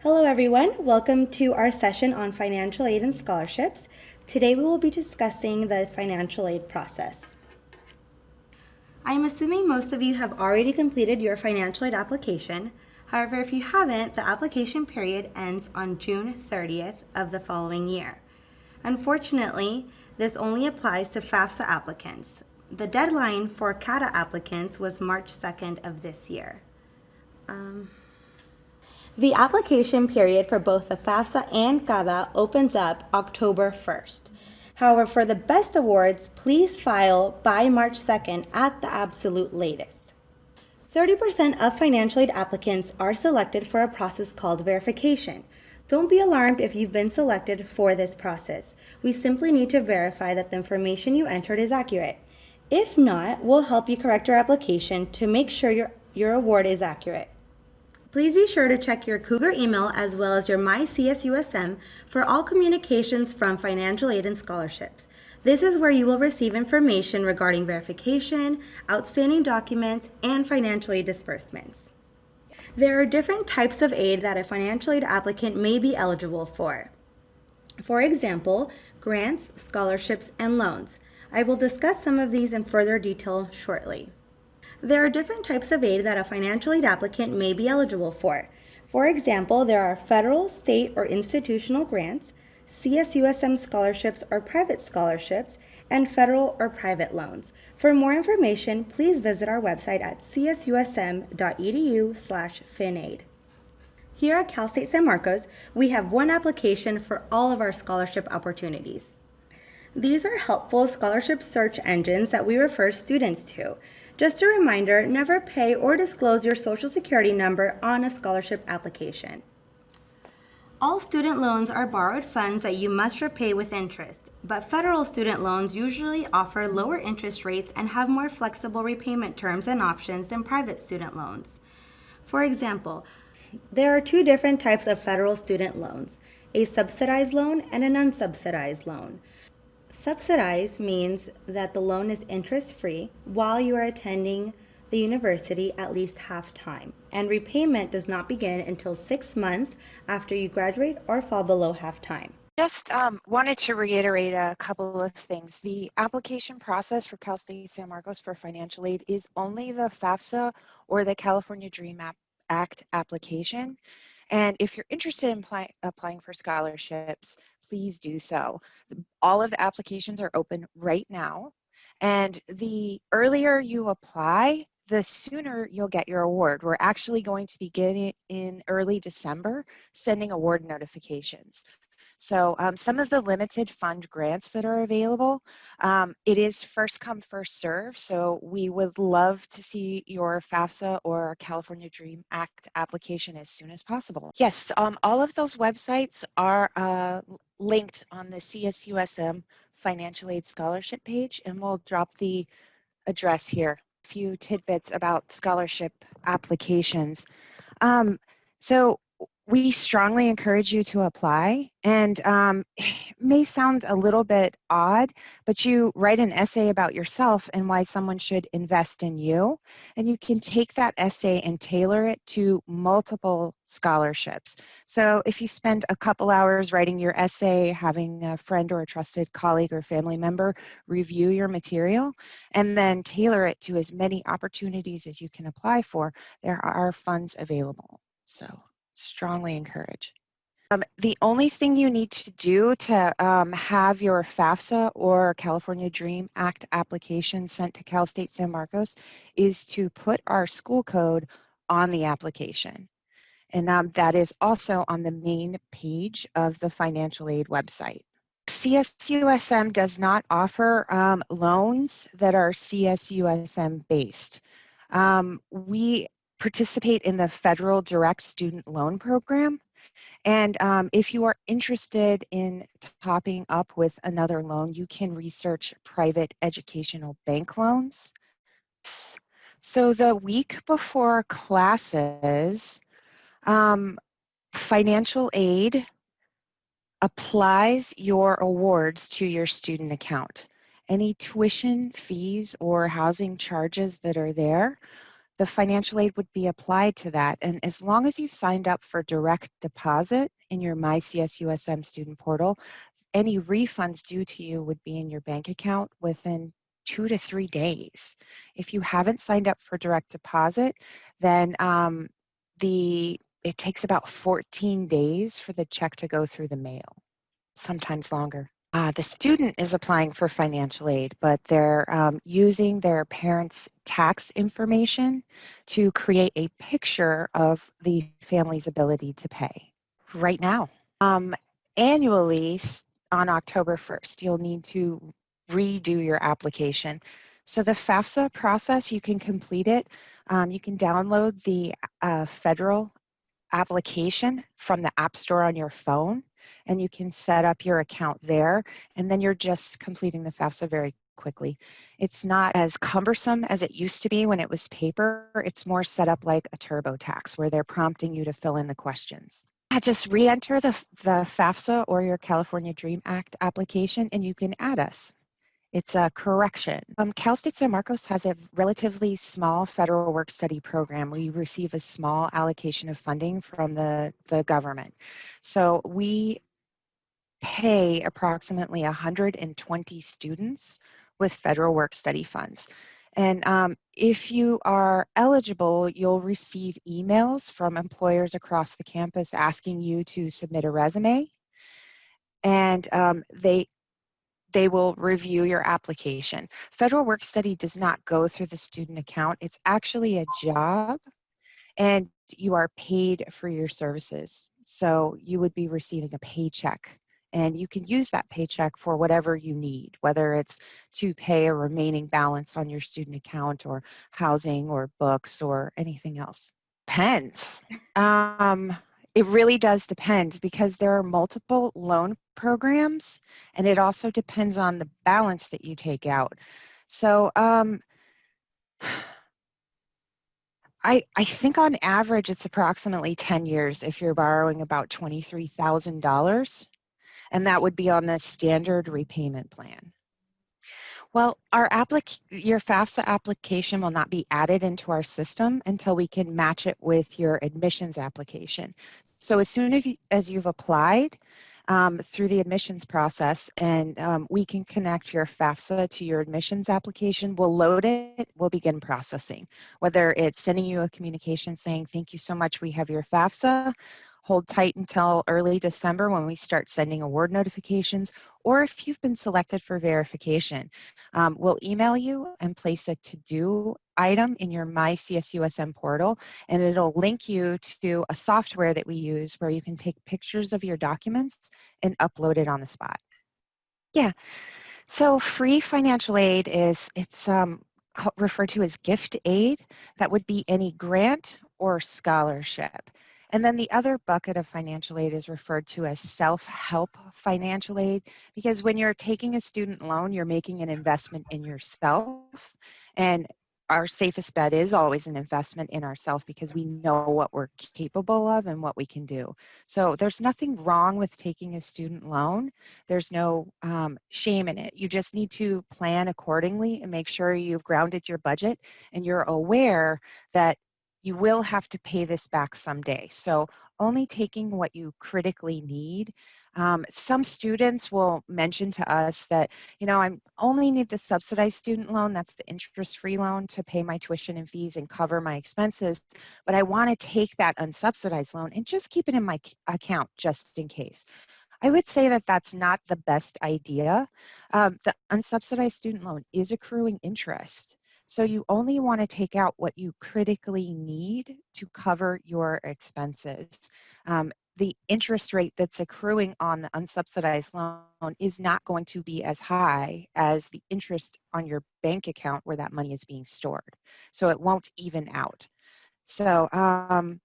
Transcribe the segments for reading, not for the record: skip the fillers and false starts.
Hello everyone, welcome to our session on financial aid and scholarships. Today we will be discussing the financial aid process. I am assuming most of you have already completed your financial aid application. However, if you haven't, the application period ends on June 30th of the following year. Unfortunately, this only applies to FAFSA applicants. The deadline for CATA applicants was March 2nd of this year. The application period for both the FAFSA and CADA opens up October 1st. However, for the best awards, please file by March 2nd at the absolute latest. 30% of financial aid applicants are selected for a process called verification. Don't be alarmed if you've been selected for this process. We simply need to verify that the information you entered is accurate. If not, we'll help you correct your application to make sure your award is accurate. Please be sure to check your Cougar email as well as your My CSUSM for all communications from financial aid and scholarships. This is where you will receive information regarding verification, outstanding documents, and financial aid disbursements. There are different types of aid that a financial aid applicant may be eligible for. For example, grants, scholarships, and loans. I will discuss some of these in further detail shortly. There are different types of aid that a financial aid applicant may be eligible for. For example, there are federal, state, or institutional grants, CSUSM scholarships or private scholarships, and federal or private loans. For more information, please visit our website at csusm.edu/finaid. Here at Cal State San Marcos, we have one application for all of our scholarship opportunities. These are helpful scholarship search engines that we refer students to. Just a reminder, never pay or disclose your Social Security number on a scholarship application. All student loans are borrowed funds that you must repay with interest, but federal student loans usually offer lower interest rates and have more flexible repayment terms and options than private student loans. For example, there are two different types of federal student loans, a subsidized loan and an unsubsidized loan. Subsidized means that the loan is interest-free while you are attending the university at least half-time, and repayment does not begin until 6 months after you graduate or fall below half-time. Just wanted to reiterate a couple of things. The application process for Cal State San Marcos for financial aid is only the FAFSA or the California Dream Act application. And if you're interested in applying for scholarships, please do so. All of the applications are open right now. And the earlier you apply, the sooner you'll get your award. We're actually going to begin in early December, sending award notifications. So some of the limited fund grants that are available, it is first come, first serve. So we would love to see your FAFSA or California Dream Act application as soon as possible. Yes, all of those websites are linked on the CSUSM Financial Aid Scholarship page, and we'll drop the address here. A few tidbits about scholarship applications. So we strongly encourage you to apply, and it may sound a little bit odd, but you write an essay about yourself and why someone should invest in you, and you can take that essay and tailor it to multiple scholarships. So if you spend a couple hours writing your essay, having a friend or a trusted colleague or family member review your material, and then tailor it to as many opportunities as you can apply for, there are funds available. So strongly encourage. The only thing you need to do to have your FAFSA or California Dream Act application sent to Cal State San Marcos is to put our school code on the application. And that is also on the main page of the financial aid website. CSUSM does not offer loans that are CSUSM based. We participate in the Federal Direct Student Loan Program. And if you are interested in topping up with another loan, you can research private educational bank loans. So the week before classes, financial aid applies your awards to your student account. Any tuition, fees, or housing charges that are there, the financial aid would be applied to that. And as long as you've signed up for direct deposit in your My CSUSM student portal, any refunds due to you would be in your bank account within 2 to 3 days. If you haven't signed up for direct deposit, then it takes about 14 days for the check to go through the mail, sometimes longer. The student is applying for financial aid, but they're using their parents' tax information to create a picture of the family's ability to pay right now. Annually, on October 1st, you'll need to redo your application. So the FAFSA process, you can complete it. You can download the federal application from the App Store on your phone, and you can set up your account there, and then you're just completing the FAFSA very quickly. It's not as cumbersome as it used to be when it was paper. It's more set up like a TurboTax, where they're prompting you to fill in the questions. Just re-enter the FAFSA or your California DREAM Act application, and you can add us. It's a correction. Cal State San Marcos has a relatively small federal work-study program. We receive a small allocation of funding from the government. So we pay approximately 120 students with federal work-study funds. And if you are eligible, you'll receive emails from employers across the campus asking you to submit a resume. And they will review your application. Federal work study does not go through the student account. It's actually a job, and you are paid for your services. So you would be receiving a paycheck, and you can use that paycheck for whatever you need, whether it's to pay a remaining balance on your student account or housing or books or anything else. Depends. It really does depend, because there are multiple loan programs, and it also depends on the balance that you take out. So I think on average it's approximately 10 years if you're borrowing about $23,000, and that would be on the standard repayment plan. Well, your FAFSA application will not be added into our system until we can match it with your admissions application. So as soon as you've applied through the admissions process, and we can connect your FAFSA to your admissions application, we'll load it, we'll begin processing. Whether it's sending you a communication saying, thank you so much, we have your FAFSA, hold tight until early December when we start sending award notifications, or if you've been selected for verification, we'll email you and place a to-do item in your My CSUSM portal, and it'll link you to a software that we use where you can take pictures of your documents and upload it on the spot. Yeah, so free financial aid it's referred to as gift aid. That would be any grant or scholarship. And then the other bucket of financial aid is referred to as self-help financial aid, because when you're taking a student loan, you're making an investment in yourself. And our safest bet is always an investment in ourselves, because we know what we're capable of and what we can do. So there's nothing wrong with taking a student loan. There's no shame in it. You just need to plan accordingly and make sure you've grounded your budget and you're aware that you will have to pay this back someday. So only taking what you critically need. Some students will mention to us that, I only need the subsidized student loan, that's the interest-free loan, to pay my tuition and fees and cover my expenses, but I want to take that unsubsidized loan and just keep it in my account just in case. I would say that that's not the best idea. The unsubsidized student loan is accruing interest. So you only want to take out what you critically need to cover your expenses. The interest rate that's accruing on the unsubsidized loan is not going to be as high as the interest on your bank account where that money is being stored. So it won't even out. So, and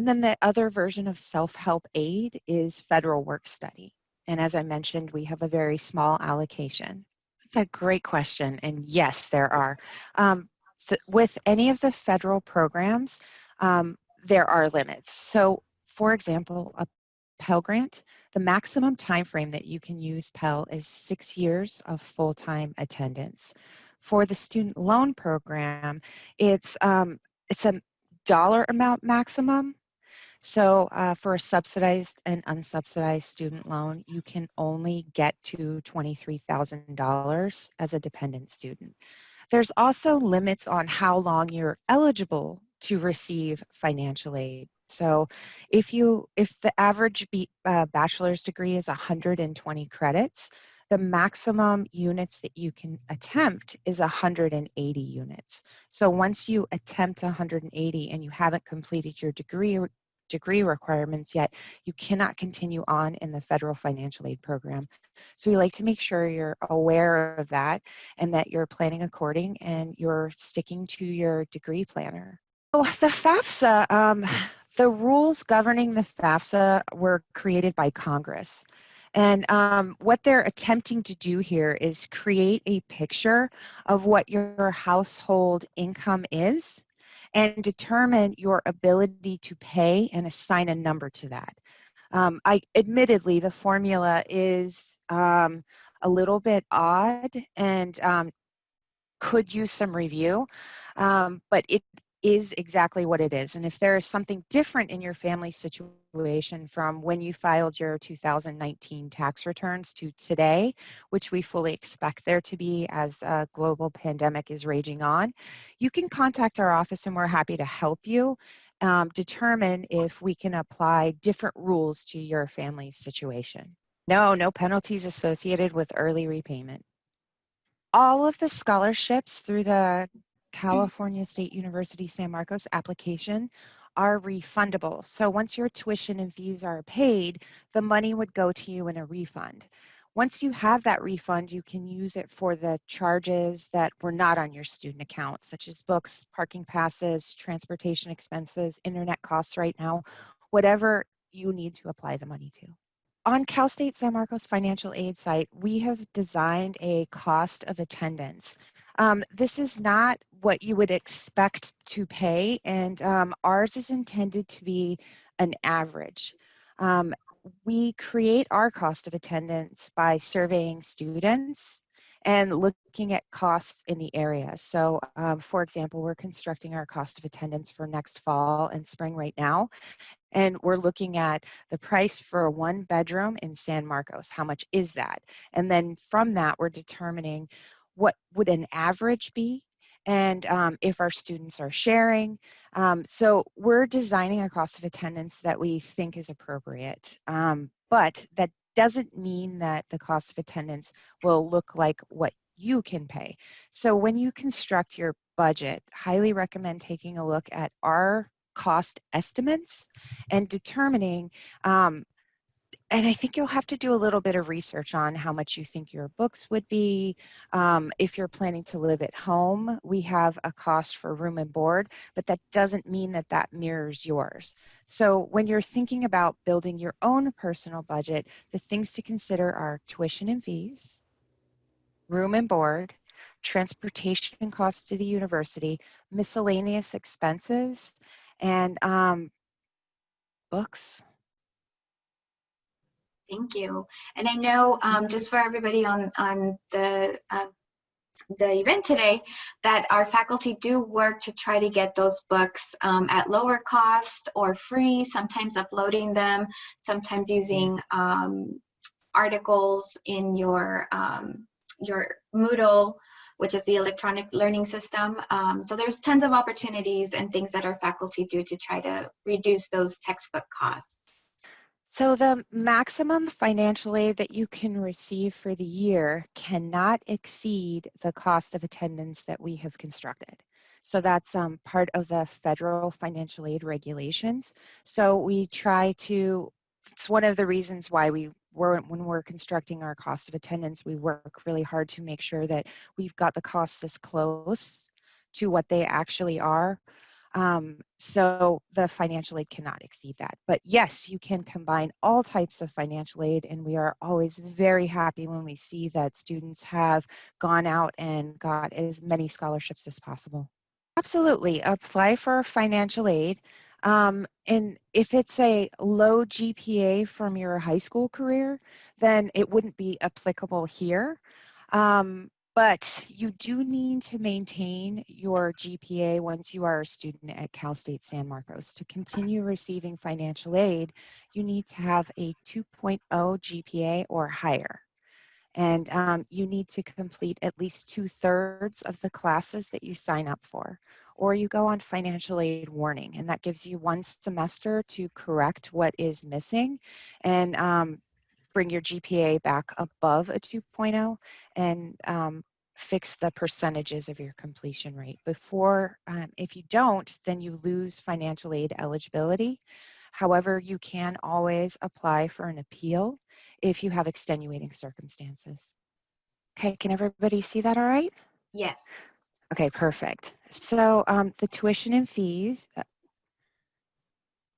then the other version of self-help aid is federal work study. And as I mentioned, we have a very small allocation. That's a great question. And yes, there are. With any of the federal programs, there are limits. So for example, a Pell Grant, the maximum time frame that you can use Pell is 6 years of full-time attendance. For the student loan program, it's it's a dollar amount maximum. So for a subsidized and unsubsidized student loan, you can only get to $23,000 as a dependent student. There's also limits on how long you're eligible to receive financial aid. So if the average bachelor's degree is 120 credits, the maximum units that you can attempt is 180 units. So once you attempt 180 and you haven't completed your degree requirements yet, you cannot continue on in the federal financial aid program. So we like to make sure you're aware of that and that you're planning according and you're sticking to your degree planner. Oh, the FAFSA, the rules governing the FAFSA were created by Congress. And what they're attempting to do here is create a picture of what your household income is and determine your ability to pay and assign a number to that. Admittedly, the formula is a little bit odd and could use some review, but it is exactly what it is. And if there is something different in your family situation from when you filed your 2019 tax returns to today, which we fully expect there to be as a global pandemic is raging on, you can contact our office and we're happy to help you determine if we can apply different rules to your family's situation. No penalties associated with early repayment. All of the scholarships through the California State University San Marcos application are refundable. So once your tuition and fees are paid, the money would go to you in a refund. Once you have that refund, you can use it for the charges that were not on your student account, such as books, parking passes, transportation expenses, internet costs right now, whatever you need to apply the money to. On Cal State San Marcos Financial Aid site, we have designed a cost of attendance. This is not what you would expect to pay, and ours is intended to be an average. We create our cost of attendance by surveying students and looking at costs in the area. So for example, we're constructing our cost of attendance for next fall and spring right now. And we're looking at the price for a 1-bedroom in San Marcos. How much is that? And then from that, we're determining what would an average be and if our students are sharing. So we're designing a cost of attendance that we think is appropriate. But that doesn't mean that the cost of attendance will look like what you can pay. So when you construct your budget, highly recommend taking a look at our cost estimates and determining, and I think you'll have to do a little bit of research on how much you think your books would be. If you're planning to live at home, we have a cost for room and board, but that doesn't mean that that mirrors yours. So when you're thinking about building your own personal budget, the things to consider are tuition and fees, room and board, transportation costs to the university, miscellaneous expenses, and books. Thank you. And I know just for everybody on the event today, that our faculty do work to try to get those books at lower cost or free, sometimes uploading them, sometimes using articles in your Moodle, which is the electronic learning system. So there's tons of opportunities and things that our faculty do to try to reduce those textbook costs. So the maximum financial aid that you can receive for the year cannot exceed the cost of attendance that we have constructed. So that's part of the federal financial aid regulations. So we try to, it's one of the reasons why when we're constructing our cost of attendance, we work really hard to make sure that we've got the costs as close to what they actually are. So the financial aid cannot exceed that. But yes, you can combine all types of financial aid, and we are always very happy when we see that students have gone out and got as many scholarships as possible. Absolutely, apply for financial aid. And if it's a low GPA from your high school career, then it wouldn't be applicable here. But you do need to maintain your GPA once you are a student at Cal State San Marcos. To continue receiving financial aid, you need to have a 2.0 GPA or higher. And you need to complete at least 2/3 of the classes that you sign up for, or you go on financial aid warning, and that gives you 1 semester to correct what is missing and bring your GPA back above a 2.0 and fix the percentages of your completion rate. Before, if you don't, then you lose financial aid eligibility. However, you can always apply for an appeal if you have extenuating circumstances. Okay, can everybody see that all right? Yes. Okay, perfect. So the tuition and fees,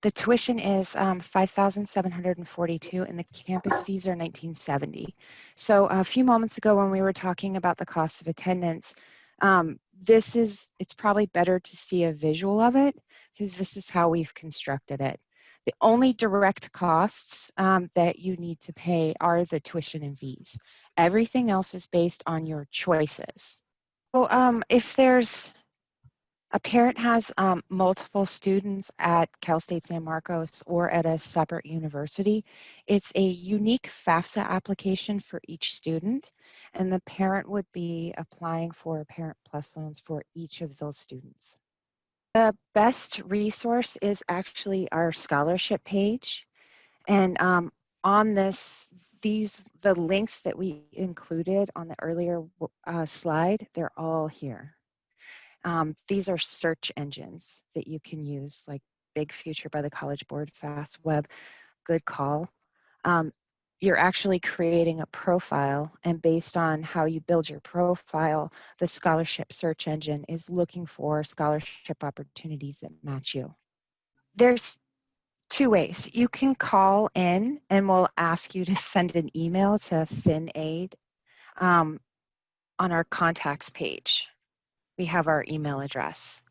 the tuition is $5,742 and the campus fees are $1,970. So a few moments ago when we were talking about the cost of attendance, it's probably better to see a visual of it because this is how we've constructed it. The only direct costs that you need to pay are the tuition and fees. Everything else is based on your choices. So if a parent has multiple students at Cal State San Marcos or at a separate university, it's a unique FAFSA application for each student, and the parent would be applying for Parent Plus loans for each of those students. The best resource is actually our scholarship page, and on the links that we included on the earlier slide, they're all here. These are search engines that you can use, like Big Future by the College Board, FastWeb, Good Call. You're actually creating a profile, and based on how you build your profile, the scholarship search engine is looking for scholarship opportunities that match you. There's 2 ways. You can call in and we'll ask you to send an email to FinAid on our contacts page. We have our email address.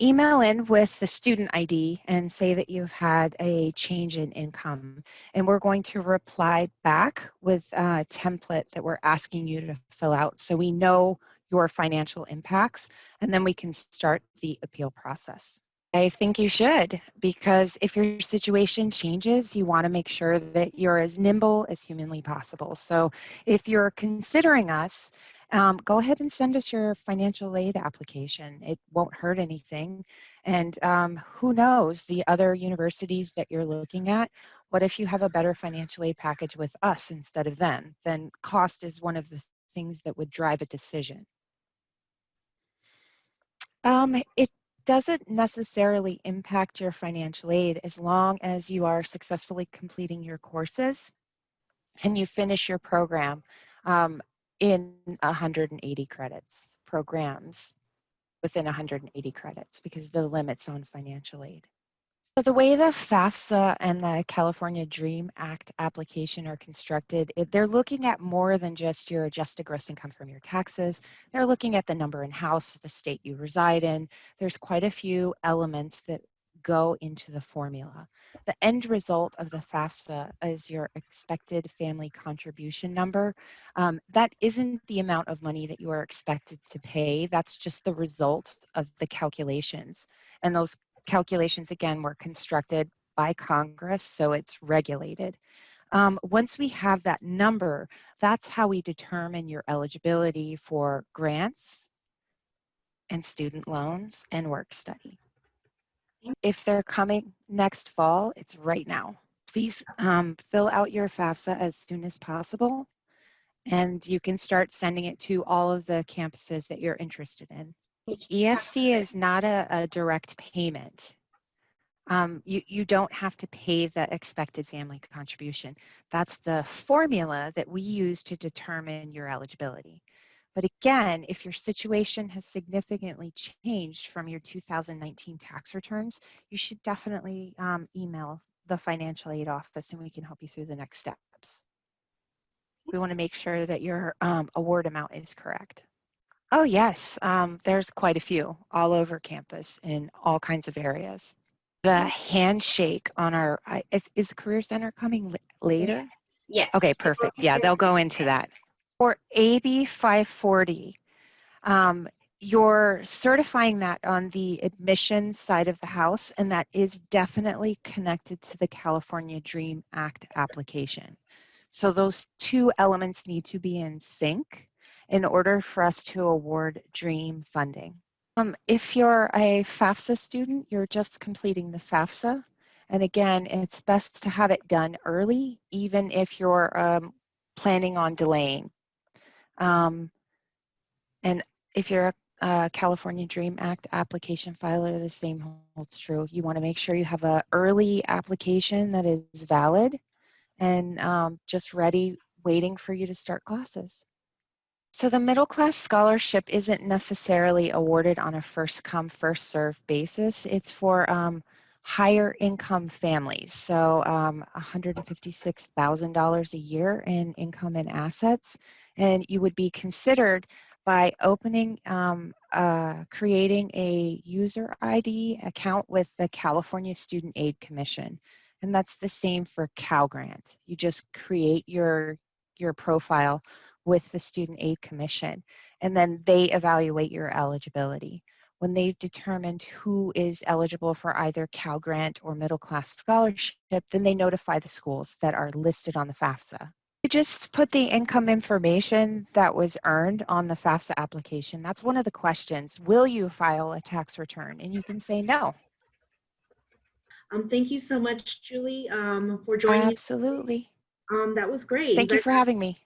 Email in with the student ID and say that you've had a change in income. And we're going to reply back with a template that we're asking you to fill out so we know your financial impacts, and then we can start the appeal process. I think you should, because if your situation changes, you want to make sure that you're as nimble as humanly possible. So if you're considering us, go ahead and send us your financial aid application. It won't hurt anything. And who knows, the other universities that you're looking at, what if you have a better financial aid package with us instead of them? Then cost is one of the things that would drive a decision. It doesn't necessarily impact your financial aid as long as you are successfully completing your courses and you finish your program in 180 credits, programs within 180 credits, because the limits on financial aid. So the way the FAFSA and the California DREAM Act application are constructed, they're looking at more than just your adjusted gross income from your taxes. They're looking at the number in house, the state you reside in. There's quite a few elements that go into the formula. The end result of the FAFSA is your expected family contribution number. That isn't the amount of money that you are expected to pay. That's just the result of the calculations. And those calculations, again, were constructed by Congress, so it's regulated. Once we have that number, that's how we determine your eligibility for grants and student loans and work study. If they're coming next fall, it's right now. Please fill out your FAFSA as soon as possible, and you can start sending it to all of the campuses that you're interested in. EFC is not a direct payment. You don't have to pay the expected family contribution. That's the formula that we use to determine your eligibility. But again, if your situation has significantly changed from your 2019 tax returns, you should definitely email the financial aid office and we can help you through the next steps. We want to make sure that your award amount is correct. Oh yes, there's quite a few all over campus in all kinds of areas. The handshake on our, is Career Center coming later? Yes. Okay, it perfect. goes Yeah, through they'll go every into day. that. For AB 540, you're certifying that on the admissions side of the house, and that is definitely connected to the California DREAM Act application. So those two elements need to be in sync in order for us to award DREAM funding. If you're a FAFSA student, you're just completing the FAFSA. And again, it's best to have it done early, even if you're planning on delaying. And if you're a California DREAM Act application filer, the same holds true. You want to make sure you have an early application that is valid and just ready, waiting for you to start classes. So the middle class scholarship isn't necessarily awarded on a first come, first served basis. It's for higher income families. So $156,000 a year in income and assets. And you would be considered by creating a user ID account with the California Student Aid Commission. And that's the same for Cal Grant. You just create your profile with the Student Aid Commission, and then they evaluate your eligibility. When they've determined who is eligible for either Cal Grant or middle class scholarship, then they notify the schools that are listed on the FAFSA. You just put the income information that was earned on the FAFSA application. That's one of the questions. Will you file a tax return? And you can say no. Thank you so much, Julie, for joining me. Absolutely. That was great. Thank you for having me.